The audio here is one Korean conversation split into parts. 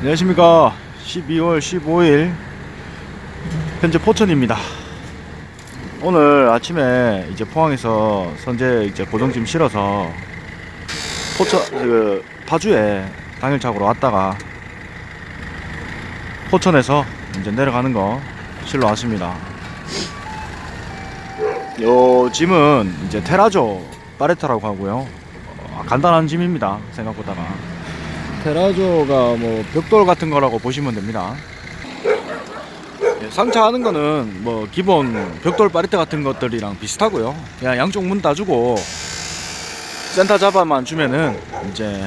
안녕하십니까. 12월 15일 현재 포천입니다. 오늘 아침에 이제 포항에서 선제 이제 고정짐 실어서 포천 파주에 당일착오로 왔다가 포천에서 이제 내려가는 거 실러 왔습니다. 요 짐은 이제 테라조 파레타라고 하고요. 간단한 짐입니다. 생각보다가 테라조가 뭐 벽돌 같은 거라고 보시면 됩니다. 상차하는 거는 뭐 기본 벽돌 파레트 같은 것들이랑 비슷하고요. 그냥 양쪽 문 닫주고 센터 잡아만 주면은 이제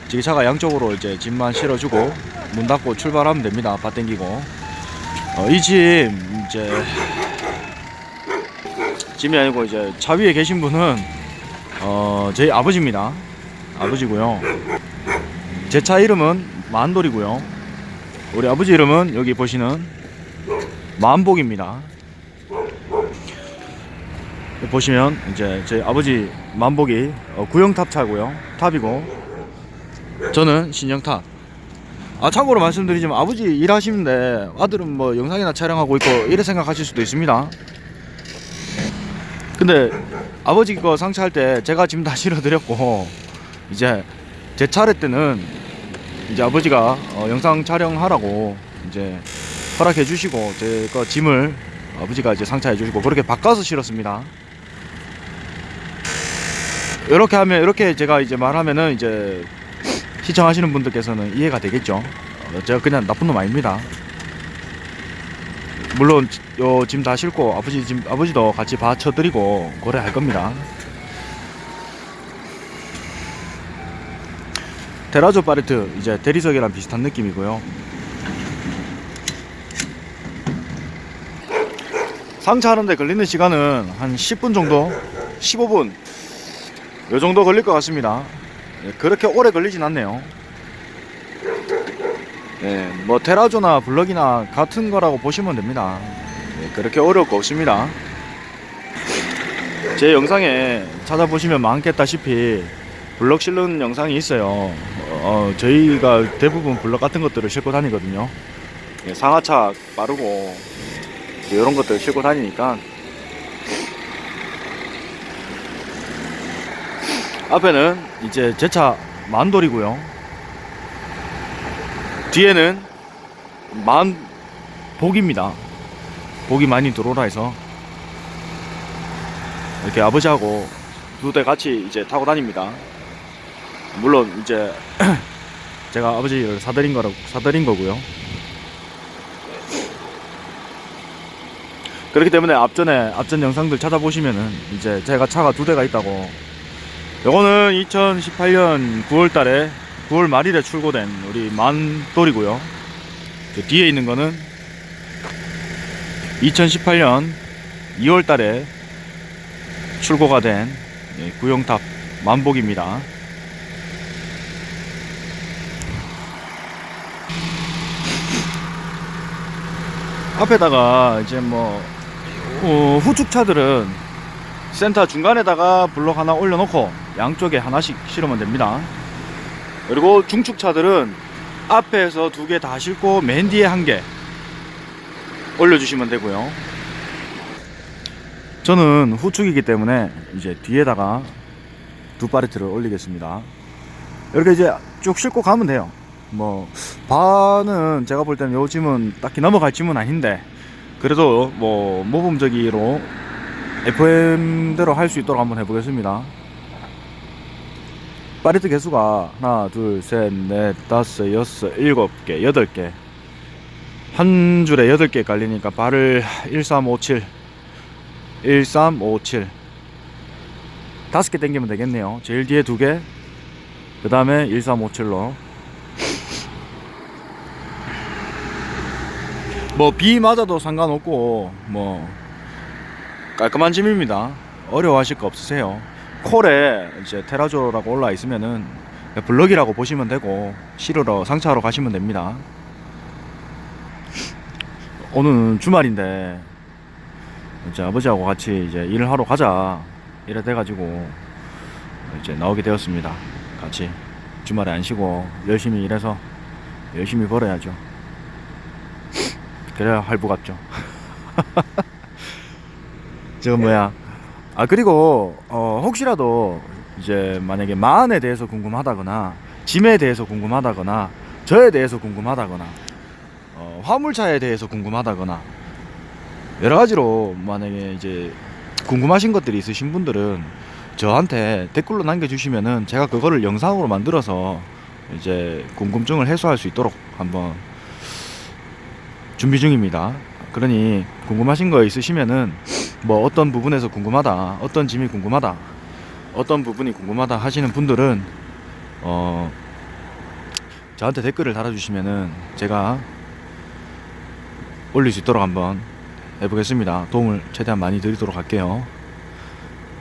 지게차가 양쪽으로 이제 짐만 실어주고 문 닫고 출발하면 됩니다. 바 땡기고. 이 짐 이제 짐이 아니고 이제 차 위에 계신 분은 저희 아버지입니다. 아버지고요. 제 차 이름은 만돌이고요. 우리 아버지 이름은 여기 보시는 만복입니다. 보시면 이제 저희 아버지 만복이 구형탑 차고요. 탑이고 저는 신형탑. 참고로 말씀드리지만 아버지 일하시는데 아들은 뭐 영상이나 촬영하고 있고 이래 생각하실 수도 있습니다. 근데 아버지 거 상차할 때 제가 짐 다 실어드렸고 이제 제 차례 때는 이제 아버지가 영상 촬영하라고 이제 허락해 주시고 제 거 짐을 아버지가 이제 상차해 주시고 그렇게 바꿔서 실었습니다. 이렇게 하면, 이렇게 제가 이제 말하면은 이제 시청하시는 분들께서는 이해가 되겠죠. 제가 그냥 나쁜 놈 아닙니다. 물론 요 짐 다 싣고 아버지도 같이 받쳐드리고 그래 할 겁니다. 테라조 파레트 이제 대리석이랑 비슷한 느낌이고요. 상차하는데 걸리는 시간은 한 10분 정도, 15분 요 정도 걸릴 것 같습니다. 그렇게 오래 걸리진 않네요. 뭐 테라조나 블럭이나 같은 거라고 보시면 됩니다. 그렇게 어려울 거 없습니다. 제 영상에 찾아보시면 많겠다시피 블럭 실는 영상이 있어요. 저희가 대부분 블럭 같은 것들을 싣고 다니거든요. 상하차 빠르고 이런 것들 싣고 다니니까. 앞에는 이제 제 차 만돌이고요. 뒤에는 만복입니다. 복이 많이 들어오라 해서 이렇게 아버지하고 두 대 같이 이제 타고 다닙니다. 물론 이제 제가 아버지를 사드린 거고요. 그렇기 때문에 앞전 영상들 찾아보시면은 이제 제가 차가 두 대가 있다고. 요거는 2018년 9월달에 9월 말일에 출고된 우리 만돌이고요. 저 뒤에 있는 거는 2018년 2월달에 출고가 된 구형탑 만복입니다. 앞에다가 이제 뭐 후축차들은 센터 중간에다가 블록 하나 올려놓고 양쪽에 하나씩 실으면 됩니다. 그리고 중축차들은 앞에서 두 개 다 싣고 맨 뒤에 한 개 올려주시면 되고요. 저는 후축이기 때문에 이제 뒤에다가 두 파레트를 올리겠습니다. 이렇게 이제 쭉 싣고 가면 돼요. 뭐 바는 제가 볼 때는 요 짐은 딱히 넘어갈 짐은 아닌데 그래도 뭐 모범적으로 FM대로 할 수 있도록 한번 해보겠습니다. 파레트 개수가 하나, 둘, 셋, 넷, 다섯, 여섯, 일곱 개, 8개. 한 줄에 8개 깔리니까 발을 1357 5개 당기면 되겠네요. 제일 뒤에 2개, 그 다음에 1357로. 뭐 비 맞아도 상관없고 뭐 깔끔한 짐입니다. 어려워하실 거 없으세요. 콜에 이제 테라조라고 올라 있으면은 블럭이라고 보시면 되고 실으러 상차하러 가시면 됩니다. 오늘은 주말인데 이제 아버지하고 같이 이제 일을 하러 가자 이래 돼가지고 이제 나오게 되었습니다. 같이 주말에 안 쉬고 열심히 일해서 열심히 벌어야죠. 그래야 할부 갚죠. 지금 뭐야? 아 그리고 혹시라도 이제 만약에 마흔에 대해서 궁금하다거나 짐에 대해서 궁금하다거나 저에 대해서 궁금하다거나 화물차에 대해서 궁금하다거나 여러 가지로 만약에 이제 궁금하신 것들이 있으신 분들은 저한테 댓글로 남겨주시면은 제가 그거를 영상으로 만들어서 이제 궁금증을 해소할 수 있도록 한번 준비 중입니다. 그러니 궁금하신 거 있으시면은 뭐 어떤 부분에서 궁금하다, 어떤 짐이 궁금하다, 어떤 부분이 궁금하다 하시는 분들은 저한테 댓글을 달아주시면은 제가 올릴 수 있도록 한번 해보겠습니다. 도움을 최대한 많이 드리도록 할게요.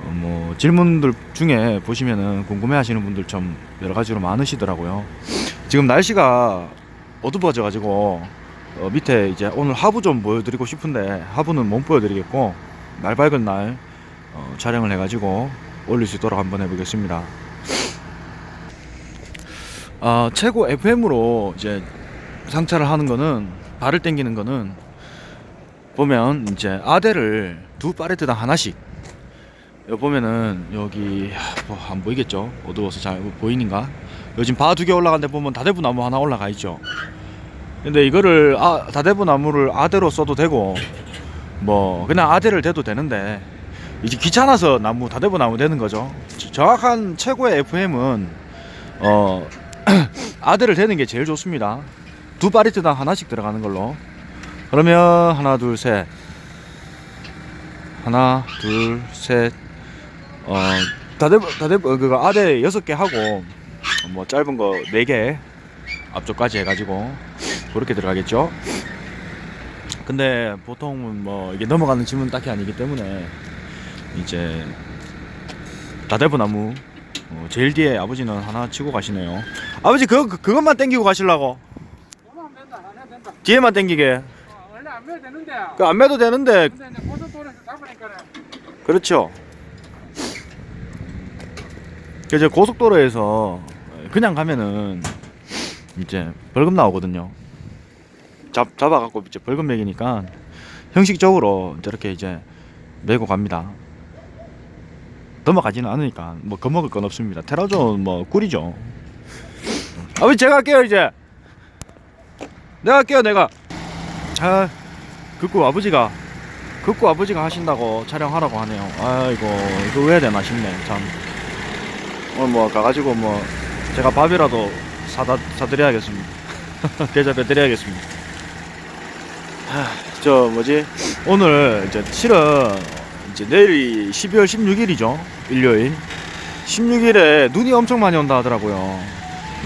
뭐 질문들 중에 보시면은 궁금해하시는 분들 좀 여러 가지로 많으시더라고요. 지금 날씨가 어두워져 가지고 밑에 이제 오늘 하부 좀 보여드리고 싶은데 하부는 못 보여드리겠고 날 밝은 날 촬영을 해가지고 올릴 수 있도록 한번 해보겠습니다. 최고 FM으로 이제 상차를 하는 거는 발을 당기는 거는 보면 이제 아대를 두 팔레트당 하나씩 여기 보면은 여기 뭐 안 보이겠죠? 어두워서 잘 보이는가? 요즘 바 두 개 올라간 데 보면 다대부 나무 하나 올라가 있죠. 근데 이거를 다대부 나무를 아대로 써도 되고 뭐 그냥 아대를 대도 되는데 이제 귀찮아서 다대부 나무 되는 거죠. 정확한 최고의 FM은 아대를 대는 게 제일 좋습니다. 두 팔레트당 하나씩 들어가는 걸로. 그러면 하나 둘 셋 다대부 그거 아대 6개 하고 뭐 짧은 거 4개 앞쪽까지 해가지고 그렇게 들어가겠죠. 근데 보통은 뭐 이게 넘어가는 짐은 딱히 아니기 때문에 이제 다대부 나무 제일 뒤에 아버지는 하나 치고 가시네요. 아버지 그것만 땡기고 가시려고? 안 된다, 안 해도 된다. 뒤에만 땡기게. 원래 안 매도 되는데. 안 매도 되는데. 근데 이제 고속도로에서 잡으니까는. 그렇죠. 이제 고속도로에서 그냥 가면은 이제 벌금 나오거든요. 잡아갖고 이제 벌금 매기니까 형식적으로 저렇게 이제 메고 갑니다. 넘어가지는 않으니까 뭐 겁먹을 건 없습니다. 테라존 뭐 꿀이죠. 아버지 제가 할게요. 이제 내가 할게요. 내가 극구 아버지가 하신다고 촬영하라고 하네요. 아이고 이거 왜 해야 되나 싶네 참. 오늘 뭐 가가지고 뭐 제가 밥이라도 사드려야겠습니다. 계좌 빼드려야겠습니다. 저 뭐지 오늘 이제 실은 이제 내일이 12월 16일이죠 일요일. 16일에 눈이 엄청 많이 온다 하더라고요.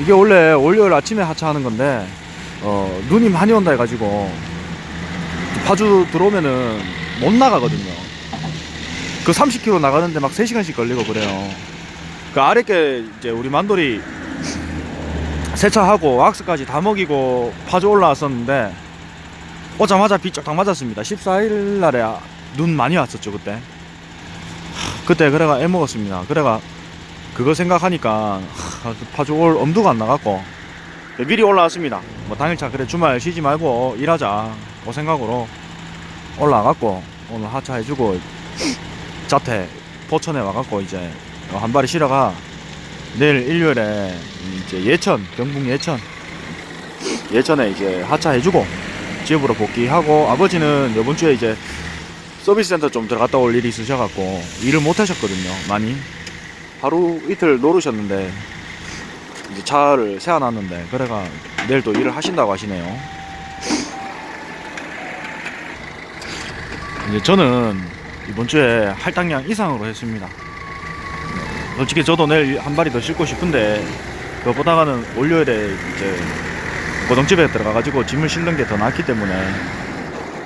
이게 원래 월요일 아침에 하차하는 건데 눈이 많이 온다 해가지고 파주 들어오면은 못 나가거든요. 그 30km 나가는데 막 3시간씩 걸리고 그래요. 그 아랫게 이제 우리 만돌이 세차하고 왁스까지 다 먹이고 파주 올라왔었는데 오자마자 비 쫙 맞았습니다. 14일 날에 눈 많이 왔었죠 그때. 그때 그래가 애먹었습니다. 그래가 그거 생각하니까 파주 올 엄두가 안 나갔고 미리 올라왔습니다. 뭐 당일차 그래 주말 쉬지 말고 일하자 그 생각으로 올라와갖고 오늘 하차해주고 자태 포천에 와갖고 이제 한 발이 실어가 내일 일요일에 이제 예천 경북 예천에 이제 하차해주고 집으로 복귀하고 아버지는 이번 주에 이제 서비스 센터 좀 들어갔다 올 일이 있으셔갖고 일을 못 하셨거든요. 많이 하루 이틀 노르셨는데 이제 차를 세워놨는데 그래가 내일 또 일을 하신다고 하시네요. 이제 저는 이번 주에 할당량 이상으로 했습니다. 솔직히 저도 내일 한 발이 더 싣고 싶은데 그거보다는 월요일에 이제 고정집에 들어가가지고 짐을 싣는 게 더 낫기 때문에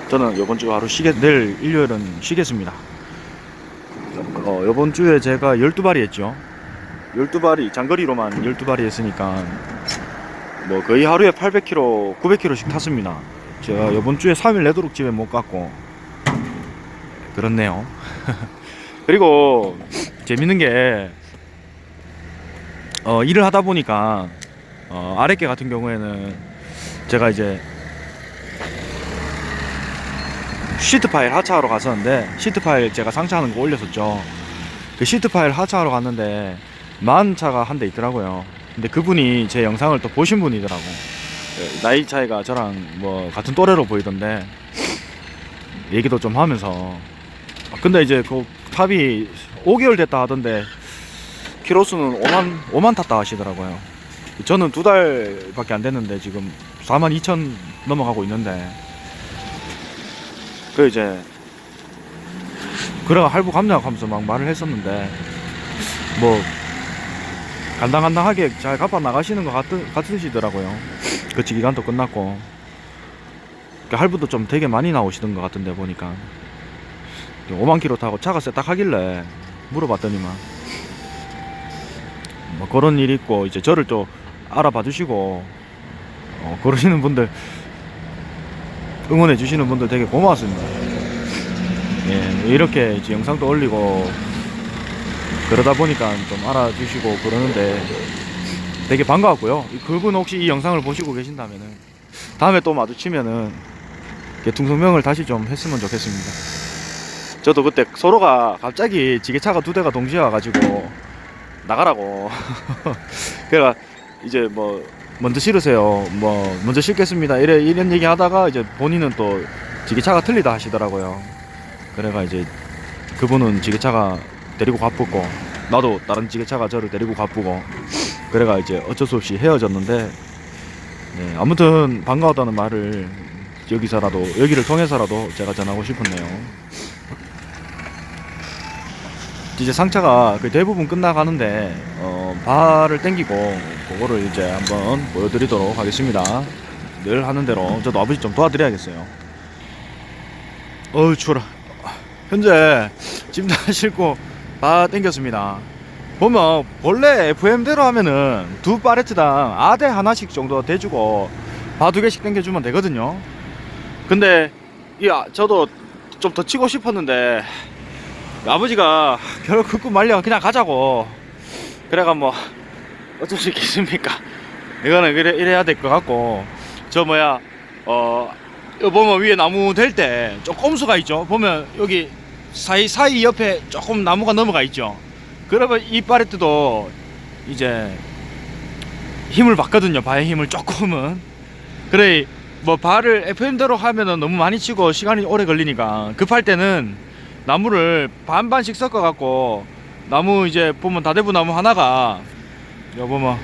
저는 이번 주 하루 내일 일요일은 쉬겠습니다. 이번 주에 제가 12발이 했죠. 12발이 장거리로만 12발이 했으니까 뭐 거의 하루에 800km 900km씩 탔습니다. 제가 이번 주에 3일 내도록 집에 못 갔고 그렇네요. 그리고 재밌는 게 일을 하다 보니까 아랫개 같은 경우에는 제가 이제 시트 파일 하차하러 갔었는데, 시트 파일 제가 상차하는 거 올렸었죠. 그 시트 파일 하차하러 갔는데 많은 차가 한 대 있더라고요. 근데 그분이 제 영상을 또 보신 분이더라고. 나이 차이가 저랑 뭐 같은 또래로 보이던데 얘기도 좀 하면서, 근데 이제 그 탑이 5개월 됐다 하던데 키로수는 5만 탔다 하시더라고요. 저는 2달밖에 안 됐는데 지금 42,000 넘어가고 있는데, 그 이제 그래가 할부 감량하면서 막 말을 했었는데, 뭐 간당간당하게 잘 갚아 나가시는 것 같으시더라고요. 거치 기간도 끝났고, 할부도 좀 되게 많이 나오시던 것 같은데 보니까 5만 킬로 타고 차가 세탁하길래 물어봤더니만 뭐 그런 일이 있고, 이제 저를 또 알아봐 주시고 그러시는 분들, 응원해 주시는 분들 되게 고마웠습니다. 예, 이렇게 이제 영상도 올리고 그러다 보니까 좀 알아주시고 그러는데 되게 반가웠고요. 그분 혹시 이 영상을 보시고 계신다면은 다음에 또 마주치면은 둥성명을 다시 좀 했으면 좋겠습니다. 저도 그때 서로가 갑자기 지게차가 2대가 동시에 와가지고 나가라고 그래가 이제 뭐 먼저 실으세요, 뭐 먼저 실겠습니다, 이런 얘기 하다가 이제 본인은 또 지게차가 틀리다 하시더라고요. 그래가 이제 그분은 지게차가 데리고 가쁘고 나도 다른 지게차가 저를 데리고 가쁘고, 그래가 이제 어쩔 수 없이 헤어졌는데, 네, 아무튼 반가웠다는 말을 여기를 통해서라도 제가 전하고 싶었네요. 이제 상차가 그 대부분 끝나가는데 발을 당기고 그거를 이제 한번 보여드리도록 하겠습니다. 늘 하는 대로 저도 아버지 좀 도와드려야겠어요. 추워라. 현재 짐 다 싣고 다 당겼습니다. 보면 원래 FM대로 하면은 2파레트당 아대 하나씩 정도 대주고 바 2개씩 당겨주면 되거든요. 근데 저도 좀 더 치고 싶었는데 아버지가 결국 긋고 말려 그냥 가자고, 그래가 뭐 어쩔 수 있겠습니까. 이거는 이래야 될 것 같고, 저 뭐야 여기 보면 위에 나무 될 때 좀 꼼수가 있죠. 보면 여기 사이 옆에 조금 나무가 넘어가 있죠. 그러면 이 파레트도 이제 힘을 받거든요. 바의 힘을 조금은. 그래 뭐 발을 FM대로 하면은 너무 많이 치고 시간이 오래 걸리니까 급할 때는 나무를 반반씩 섞어 갖고, 나무 이제 보면 다대부 나무 하나가 요 보면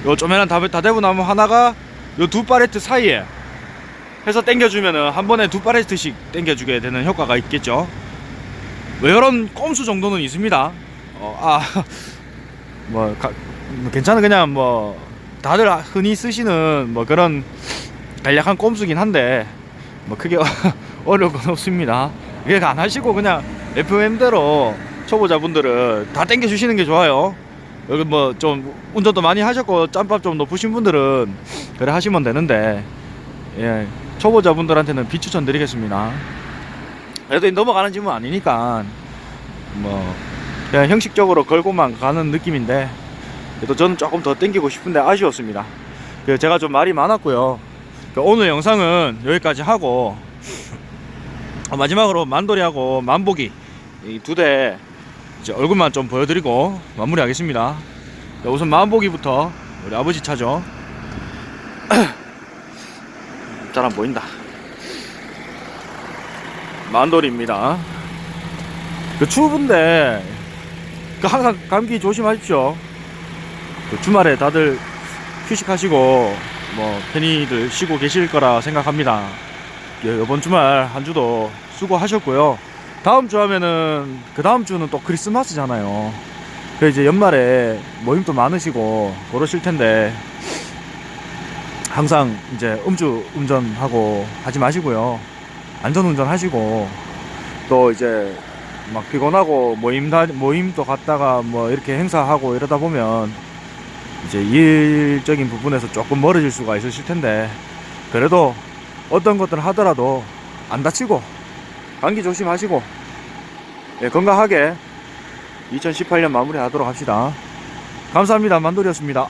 요 조그만한 다대부 나무 하나가 요 2파레트 사이에 해서 당겨주면은 한 번에 2파레트씩 당겨주게 되는 효과가 있겠죠. 뭐 이런 꼼수 정도는 있습니다. 뭐 괜찮아. 그냥 뭐 다들 흔히 쓰시는 뭐 그런 간략한 꼼수긴 한데 뭐 크게 어려울 건 없습니다. 이게 안 하시고 그냥 FM대로 초보자분들은 다 당겨 주시는 게 좋아요. 여기 뭐 좀 운전도 많이 하셨고 짬밥 좀 높으신 분들은 그래 하시면 되는데, 예, 초보자분들한테는 비추천 드리겠습니다. 그래도 넘어가는 짐은 아니니까 뭐 그냥 형식적으로 걸고만 가는 느낌인데, 그래도 저는 조금 더 당기고 싶은데 아쉬웠습니다. 제가 좀 말이 많았고요. 오늘 영상은 여기까지 하고 마지막으로 만돌이하고 만보기 이 2대 이제 얼굴만 좀 보여드리고 마무리하겠습니다. 우선 만보기부터 우리 아버지 차죠. 잘 안 보인다. 만돌이입니다. 추운데 항상 감기 조심하십시오. 주말에 다들 휴식하시고 뭐 편히들 쉬고 계실 거라 생각합니다. 이번 주말 한 주도 수고하셨고요. 다음 주 하면은 그 다음 주는 또 크리스마스잖아요. 그래서 이제 연말에 모임도 많으시고 그러실 텐데 항상 이제 음주 운전하고 하지 마시고요. 안전 운전하시고, 또 이제 막 피곤하고 모임도 갔다가 뭐 이렇게 행사하고 이러다 보면 이제 일적인 부분에서 조금 멀어질 수가 있으실 텐데, 그래도 어떤 것들 하더라도 안 다치고 감기 조심하시고, 예, 건강하게 2018년 마무리하도록 합시다. 감사합니다. 만돌이었습니다.